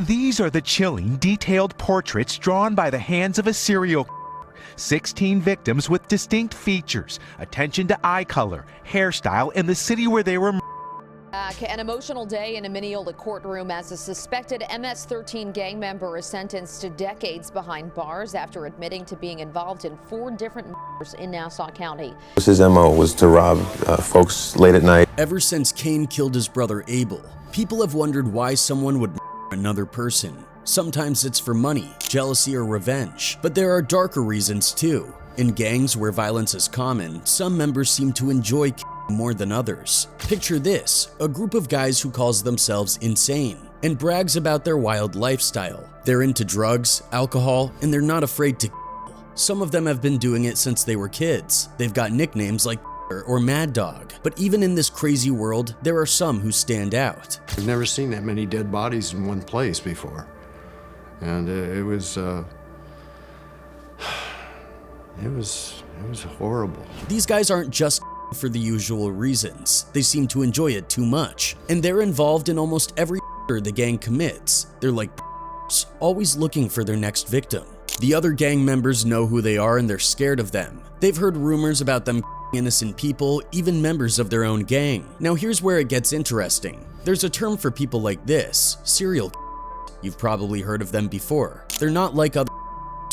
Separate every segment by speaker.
Speaker 1: These are the chilling, detailed portraits drawn by the hands of a serial killer. 16 victims with distinct features, attention to eye color, hairstyle, and the city where they were murdered.
Speaker 2: An emotional day in a Mineola courtroom as a suspected MS-13 gang member is sentenced to decades behind bars after admitting to being involved in 4 different murders in Nassau County.
Speaker 3: His MO was to rob folks late at night.
Speaker 4: Ever since Cain killed his brother Abel, people have wondered why someone would murder another person. Sometimes it's for money, jealousy, or revenge, but there are darker reasons too. In gangs where violence is common, some members seem to enjoy killing more than others. Picture this, a group of guys who calls themselves insane and brags about their wild lifestyle. They're into drugs, alcohol, and they're not afraid to kill. Some of them have been doing it since they were kids. They've got nicknames like or Mad Dog. But even in this crazy world, there are some who stand out.
Speaker 5: I've never seen that many dead bodies in one place before. And it was horrible.
Speaker 4: These guys aren't just for the usual reasons. They seem to enjoy it too much, and they're involved in almost every the gang commits. They're like always looking for their next victim. The other gang members know who they are and they're scared of them. They've heard rumors about them innocent people, even members of their own gang. Now here's where it gets interesting. There's a term for people like this, serial killers. You've probably heard of them before. They're not like other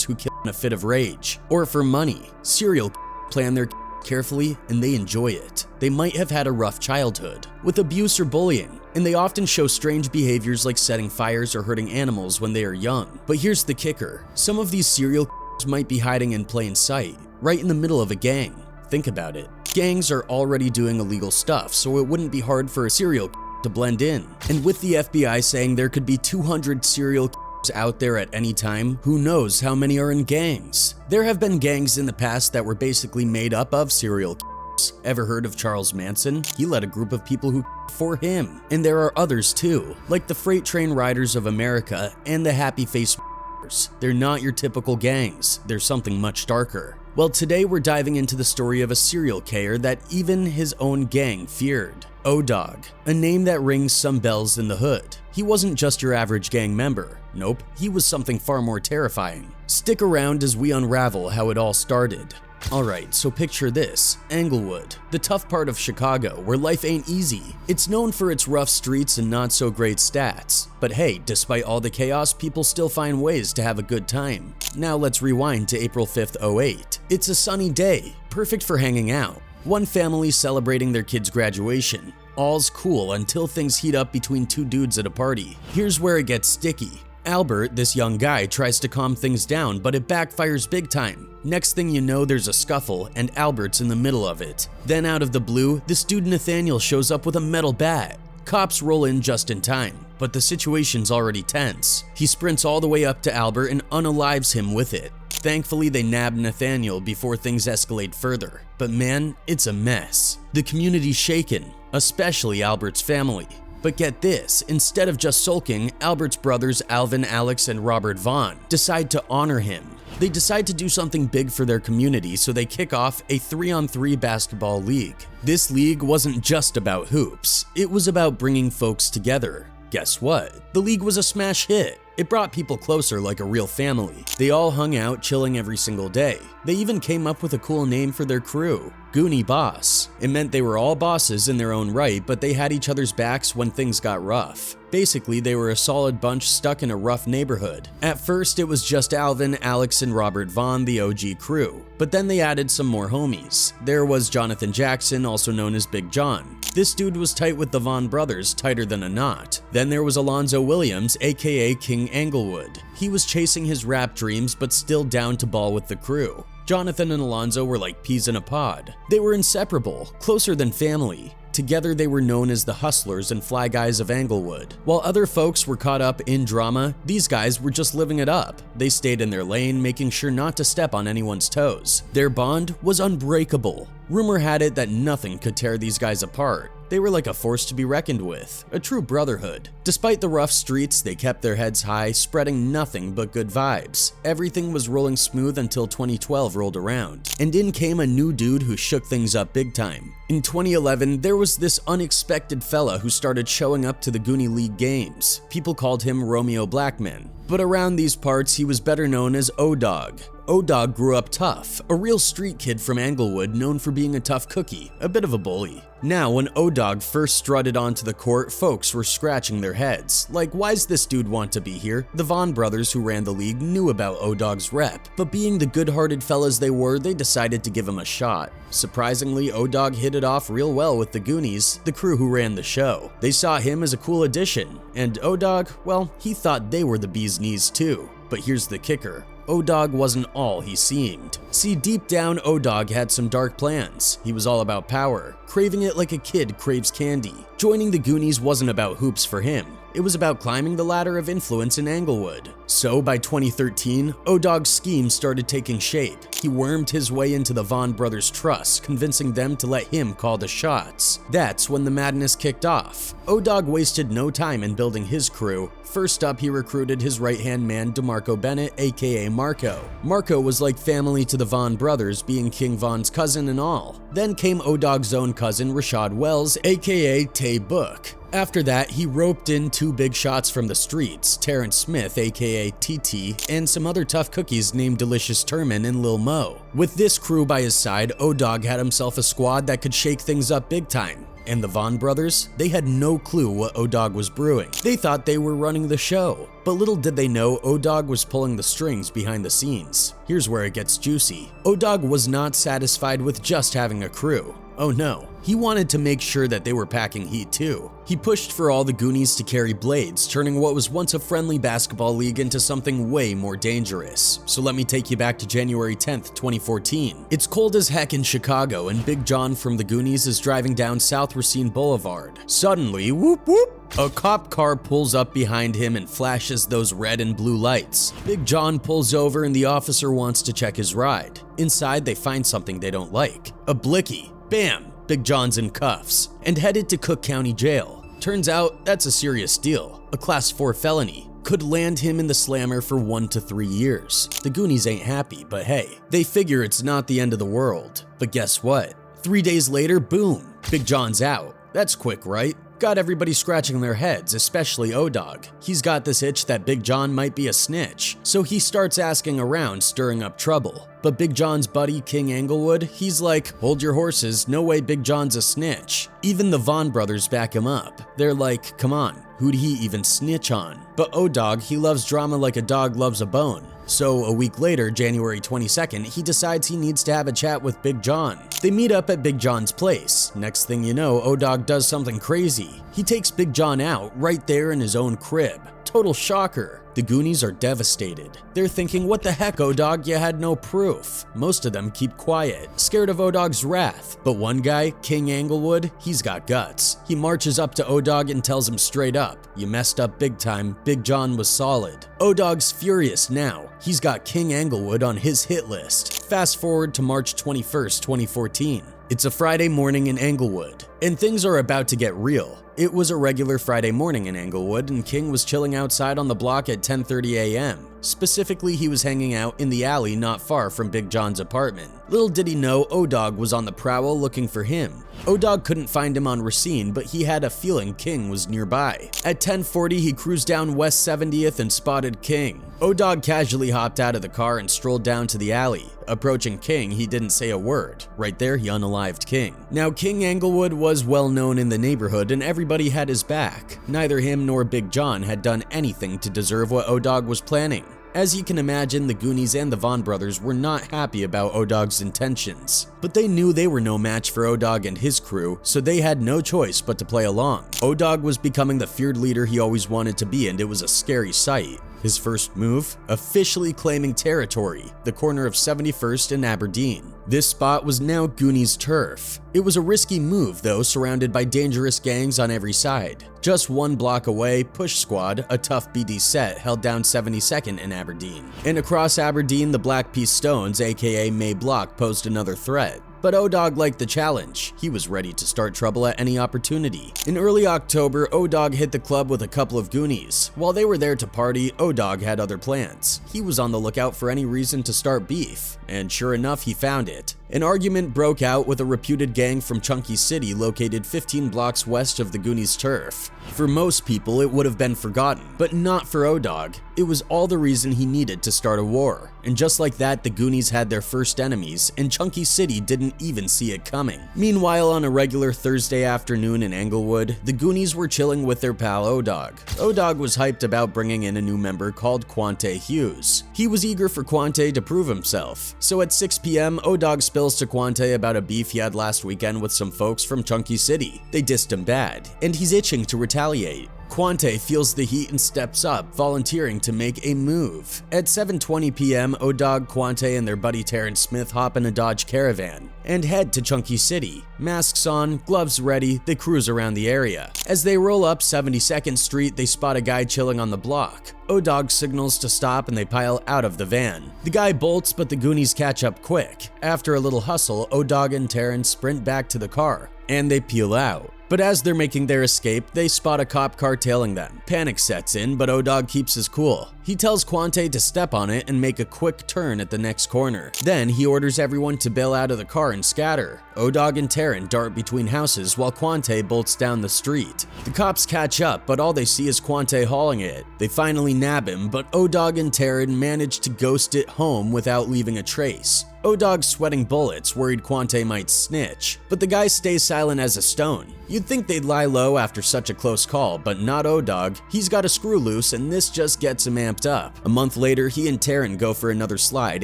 Speaker 4: who kill in a fit of rage or for money. Serial killers plan their carefully and they enjoy it. They might have had a rough childhood with abuse or bullying, and they often show strange behaviors like setting fires or hurting animals when they are young. But here's the kicker. Some of these serial killers might be hiding in plain sight, right in the middle of a gang. Think about it. Gangs are already doing illegal stuff, so it wouldn't be hard for a serial killer to blend in. And with the FBI saying there could be 200 serial killers out there at any time, who knows how many are in gangs? There have been gangs in the past that were basically made up of serial killers. Ever heard of Charles Manson? He led a group of people who for him. And there are others too, like the Freight Train Riders of America and the Happy Face Murders. They're not your typical gangs. They're something much darker. Well, today we're diving into the story of a serial killer that even his own gang feared. Odog, a name that rings some bells in the hood. He wasn't just your average gang member. Nope, he was something far more terrifying. Stick around as we unravel how it all started. Alright, so picture this, Englewood, the tough part of Chicago where life ain't easy. It's known for its rough streets and not so great stats. But hey, despite all the chaos, people still find ways to have a good time. Now let's rewind to April 5th, 2008. It's a sunny day, perfect for hanging out. One family celebrating their kid's graduation. All's cool until things heat up between 2 dudes at a party. Here's where it gets sticky. Albert, this young guy, tries to calm things down, but it backfires big time. Next thing you know, there's a scuffle, and Albert's in the middle of it. Then out of the blue, this dude Nathaniel shows up with a metal bat. Cops roll in just in time, but the situation's already tense. He sprints all the way up to Albert and unalives him with it. Thankfully, they nab Nathaniel before things escalate further. But man, it's a mess. The community's shaken, especially Albert's family. But get this, instead of just sulking, Albert's brothers Alvin, Alex, and Robert Vaughn decide to honor him. They decide to do something big for their community, so they kick off a 3-on-3 basketball league. This league wasn't just about hoops, it was about bringing folks together. Guess what? The league was a smash hit. It brought people closer like a real family. They all hung out, chilling every single day. They even came up with a cool name for their crew, Goonie Boss. It meant they were all bosses in their own right, but they had each other's backs when things got rough. Basically, they were a solid bunch stuck in a rough neighborhood. At first, it was just Alvin, Alex, and Robert Vaughn, the OG crew. But then they added some more homies. There was Jonathan Jackson, also known as Big John. This dude was tight with the Vaughn brothers, tighter than a knot. Then there was Alonzo Williams, aka King Englewood. He was chasing his rap dreams, but still down to ball with the crew. Jonathan and Alonzo were like peas in a pod. They were inseparable, closer than family. Together they were known as the hustlers and fly guys of Englewood. While other folks were caught up in drama, these guys were just living it up. They stayed in their lane, making sure not to step on anyone's toes. Their bond was unbreakable. Rumor had it that nothing could tear these guys apart. They were like a force to be reckoned with, a true brotherhood. Despite the rough streets, they kept their heads high, spreading nothing but good vibes. Everything was rolling smooth until 2012 rolled around, and in came a new dude who shook things up big time. In 2011, there was this unexpected fella who started showing up to the Goonie League games. People called him Romeo Blackman, but around these parts he was better known as Odog. Odog grew up tough, a real street kid from Englewood known for being a tough cookie, a bit of a bully. Now, when Odog first strutted onto the court, folks were scratching their heads. Like, why's this dude want to be here? The Vaughn brothers who ran the league knew about Odog's rep, but being the good-hearted fellas they were, they decided to give him a shot. Surprisingly, Odog hit it off real well with the Goonies, the crew who ran the show. They saw him as a cool addition, and Odog, well, he thought they were the bee's knees too. But here's the kicker. Odog wasn't all he seemed. See, deep down, Odog had some dark plans. He was all about power, craving it like a kid craves candy. Joining the Goonies wasn't about hoops for him. It was about climbing the ladder of influence in Englewood. So by 2013, Odog's scheme started taking shape. He wormed his way into the Vaughn brothers' trust, convincing them to let him call the shots. That's when the madness kicked off. Odog wasted no time in building his crew. First up, he recruited his right-hand man, DeMarco Bennett, aka Marco. Marco was like family to the Vaughn brothers, being King Vaughn's cousin and all. Then came Odog's own cousin, Rashad Wells, aka Tay Book. After that, he roped in two big shots from the streets, Terrence Smith, aka TT, and some other tough cookies named Delicious Turman and Lil Mo. With this crew by his side, Odog had himself a squad that could shake things up big time. And the Vaughn brothers, they had no clue what Odog was brewing. They thought they were running the show, but little did they know Odog was pulling the strings behind the scenes. Here's where it gets juicy. Odog was not satisfied with just having a crew. Oh no, he wanted to make sure that they were packing heat too. He pushed for all the Goonies to carry blades, turning what was once a friendly basketball league into something way more dangerous. So let me take you back to January 10th, 2014. It's cold as heck in Chicago, and Big John from the Goonies is driving down South Racine Boulevard. Suddenly, whoop whoop, a cop car pulls up behind him and flashes those red and blue lights. Big John pulls over and the officer wants to check his ride. Inside, they find something they don't like. A blicky. Bam! Big John's in cuffs and headed to Cook County Jail. Turns out that's a serious deal. A class 4 felony could land him in the slammer for 1 to 3 years. The Goonies ain't happy, but hey, they figure it's not the end of the world. But guess what? 3 days later, boom, Big John's out. That's quick, right? Got everybody scratching their heads, especially Odog. He's got this itch that Big John might be a snitch, so he starts asking around, stirring up trouble. But Big John's buddy, King Englewood, he's like, hold your horses, no way Big John's a snitch. Even the Vaughn brothers back him up. They're like, come on, who'd he even snitch on? But Odog, he loves drama like a dog loves a bone. So a week later, January 22nd, he decides he needs to have a chat with Big John. They meet up at Big John's place. Next thing you know, Odog does something crazy. He takes Big John out right there in his own crib. Total shocker. The Goonies are devastated. They're thinking, what the heck, Odog, you had no proof. Most of them keep quiet, scared of Odog's wrath. But one guy, King Englewood, he's got guts. He marches up to Odog and tells him straight up, you messed up big time, Big John was solid. Odog's furious now. He's got King Englewood on his hit list. Fast forward to March 21st, 2014. It's a Friday morning in Englewood, and things are about to get real. It was a regular Friday morning in Englewood, and King was chilling outside on the block at 10:30 a.m. Specifically, he was hanging out in the alley not far from Big John's apartment. Little did he know Odog was on the prowl looking for him. Odog couldn't find him on Racine, but he had a feeling King was nearby. At 10:40, he cruised down West 70th and spotted King. Odog casually hopped out of the car and strolled down to the alley. Approaching King, he didn't say a word. Right there, he unalived King. Now, King Englewood was well known in the neighborhood and everybody had his back. Neither him nor Big John had done anything to deserve what Odog was planning. As you can imagine, the Goonies and the Vaughn brothers were not happy about Odog's intentions, but they knew they were no match for Odog and his crew, so they had no choice but to play along. Odog was becoming the feared leader he always wanted to be, and it was a scary sight. His first move? Officially claiming territory, the corner of 71st and Aberdeen. This spot was now Goonies' turf. It was a risky move though, surrounded by dangerous gangs on every side. Just 1 block away, Push Squad, a tough BD set, held down 72nd and Aberdeen. And across Aberdeen, the Black Peace Stones, aka May Block, posed another threat. But Odog liked the challenge. He was ready to start trouble at any opportunity. In early October, Odog hit the club with a couple of goonies. While they were there to party, Odog had other plans. He was on the lookout for any reason to start beef, and sure enough, he found it. An argument broke out with a reputed gang from Chunky City located 15 blocks west of the Goonies' turf. For most people, it would have been forgotten, but not for Odog. It was all the reason he needed to start a war. And just like that, the Goonies had their first enemies, and Chunky City didn't even see it coming. Meanwhile, on a regular Thursday afternoon in Englewood, the Goonies were chilling with their pal Odog. Odog was hyped about bringing in a new member called Quante Hughes. He was eager for Quante to prove himself. So at 6 p.m., Odog spills to Quante about a beef he had last weekend with some folks from Chunky City. They dissed him bad, and he's itching to retaliate. Quante feels the heat and steps up, volunteering to make a move. At 7:20 p.m., Odog, Quante, and their buddy Terrence Smith hop in a Dodge Caravan and head to Chunky City. Masks on, gloves ready, they cruise around the area. As they roll up 72nd Street, they spot a guy chilling on the block. Odog signals to stop and they pile out of the van. The guy bolts, but the Goonies catch up quick. After a little hustle, Odog and Terrence sprint back to the car, and they peel out. But as they're making their escape, they spot a cop car tailing them. Panic sets in, but Odog keeps his cool. He tells Quante to step on it and make a quick turn at the next corner. Then he orders everyone to bail out of the car and scatter. Odog and Terran dart between houses while Quante bolts down the street. The cops catch up, but all they see is Quante hauling it. They finally nab him, but Odog and Terran manage to ghost it home without leaving a trace. Odog, sweating bullets, worried Quante might snitch, but the guy stays silent as a stone. You'd think they'd lie low after such a close call, but not Odog. He's got a screw loose, and this just gets him amped up. A month later, he and Terran go for another slide,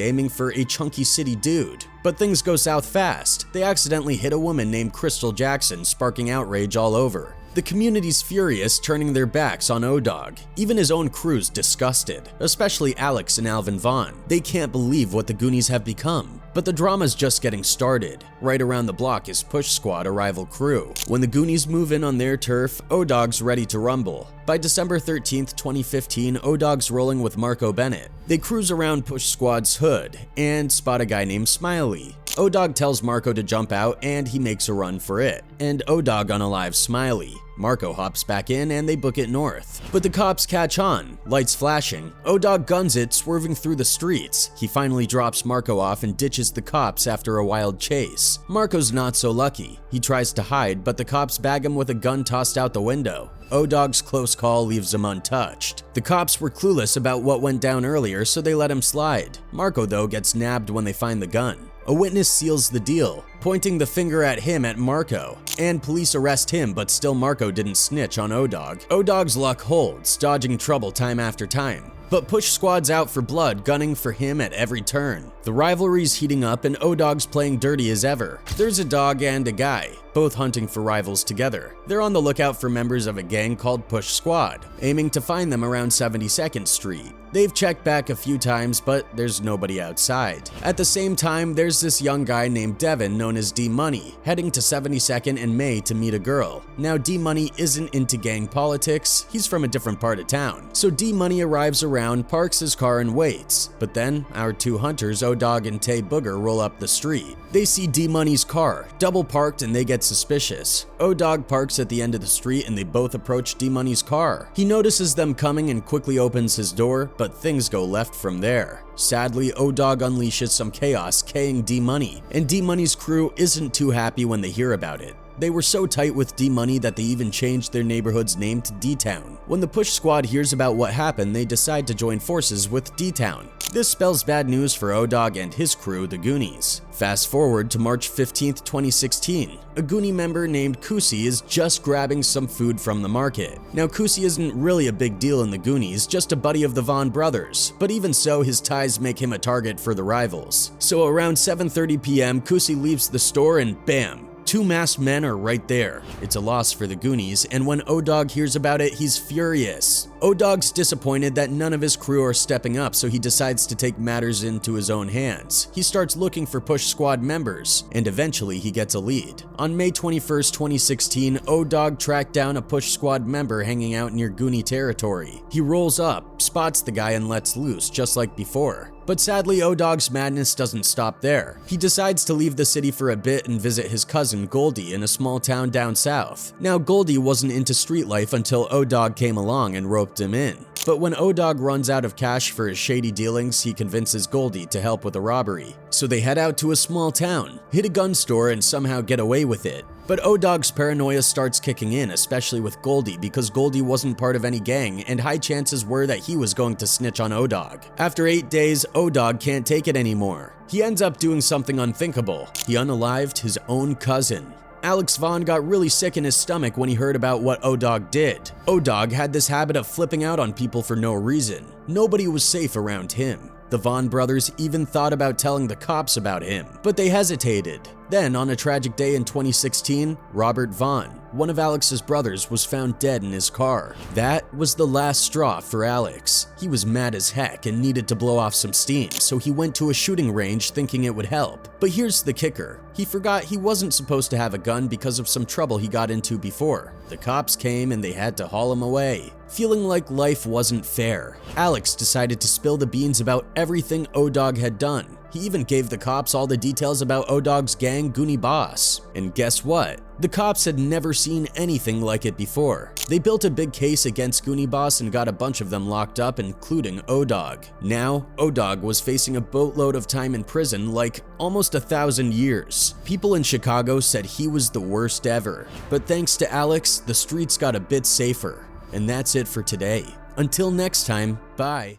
Speaker 4: aiming for a Chunky City dude. But things go south fast. They accidentally hit a woman named Crystal Jackson, sparking outrage all over. The community's furious, turning their backs on Odog. Even his own crew's disgusted, especially Alex and Alvin Vaughn. They can't believe what the Goonies have become. But the drama's just getting started. Right around the block is Push Squad, a rival crew. When the Goonies move in on their turf, Odog's ready to rumble. By December 13th, 2015, Odog's rolling with Marco Bennett. They cruise around Push Squad's hood and spot a guy named Smiley. Odog tells Marco to jump out and he makes a run for it, and Odog unalives Smiley. Marco hops back in and they book it north. But the cops catch on, lights flashing. Odog guns it, swerving through the streets. He finally drops Marco off and ditches the cops after a wild chase. Marco's not so lucky. He tries to hide, but the cops bag him with a gun tossed out the window. Odog's close call leaves him untouched. The cops were clueless about what went down earlier, so they let him slide. Marco, though, gets nabbed when they find the gun. A witness seals the deal, pointing the finger at him at Marco, and police arrest him, but still Marco didn't snitch on Odog. Odog's luck holds, dodging trouble time after time. But Push Squad's out for blood, gunning for him at every turn. The rivalry's heating up and Odog's playing dirty as ever. There's a dog and a guy, both hunting for rivals together. They're on the lookout for members of a gang called Push Squad, aiming to find them around 72nd Street. They've checked back a few times, but there's nobody outside. At the same time, there's this young guy named Devin, known as D-Money, heading to 72nd in May to meet a girl. Now, D-Money isn't into gang politics, he's from a different part of town. So D-Money arrives around, parks his car and waits. But then, our two hunters, Odog and Tay Booger, roll up the street. They see D-Money's car, double parked, and they get suspicious. Odog parks at the end of the street and they both approach D-Money's car. He notices them coming and quickly opens his door, but things go left from there. Sadly, Odog unleashes some chaos, K-ing D-Money, and D-Money's crew isn't too happy when they hear about it. They were so tight with D-Money that they even changed their neighborhood's name to D-Town. When the Push Squad hears about what happened, they decide to join forces with D-Town. This spells bad news for Odog and his crew, the Goonies. Fast forward to March 15th, 2016. A Goonie member named Kusi is just grabbing some food from the market. Now, Kusi isn't really a big deal in the Goonies, just a buddy of the Vaughn brothers, but even so, his ties make him a target for the rivals. So around 7:30 p.m., Kusi leaves the store and bam! Two masked men are right there. It's a loss for the Goonies, and when Odog hears about it, he's furious. Odog's disappointed that none of his crew are stepping up, so he decides to take matters into his own hands. He starts looking for Push Squad members, and eventually he gets a lead. On May 21st, 2016, Odog tracked down a Push Squad member hanging out near Goonie territory. He rolls up, spots the guy, and lets loose, just like before. But sadly, Odog's madness doesn't stop there. He decides to leave the city for a bit and visit his cousin Goldie in a small town down south. Now, Goldie wasn't into street life until Odog came along and roped him in. But when Odog runs out of cash for his shady dealings, he convinces Goldie to help with a robbery. So they head out to a small town, hit a gun store, and somehow get away with it. But Odog's paranoia starts kicking in, especially with Goldie, because Goldie wasn't part of any gang, and high chances were that he was going to snitch on Odog. After 8 days, Odog can't take it anymore. He ends up doing something unthinkable. He unalived his own cousin. Alex Vaughn got really sick in his stomach when he heard about what Odog did. Odog had this habit of flipping out on people for no reason. Nobody was safe around him. The Vaughn brothers even thought about telling the cops about him, but they hesitated. Then, on a tragic day in 2016, Robert Vaughn, one of Alex's brothers, was found dead in his car. That was the last straw for Alex. He was mad as heck and needed to blow off some steam, so he went to a shooting range thinking it would help. But here's the kicker. He forgot he wasn't supposed to have a gun because of some trouble he got into before. The cops came and they had to haul him away. Feeling like life wasn't fair, Alex decided to spill the beans about everything Odog had done. He even gave the cops all the details about Odog's gang Goonie boss. And guess what? The cops had never seen anything like it before. They built a big case against Goonie boss and got a bunch of them locked up, including Odog. Now, Odog was facing a boatload of time in prison, like almost 1,000 years. People in Chicago said he was the worst ever. But thanks to Alex, the streets got a bit safer. And that's it for today. Until next time, bye.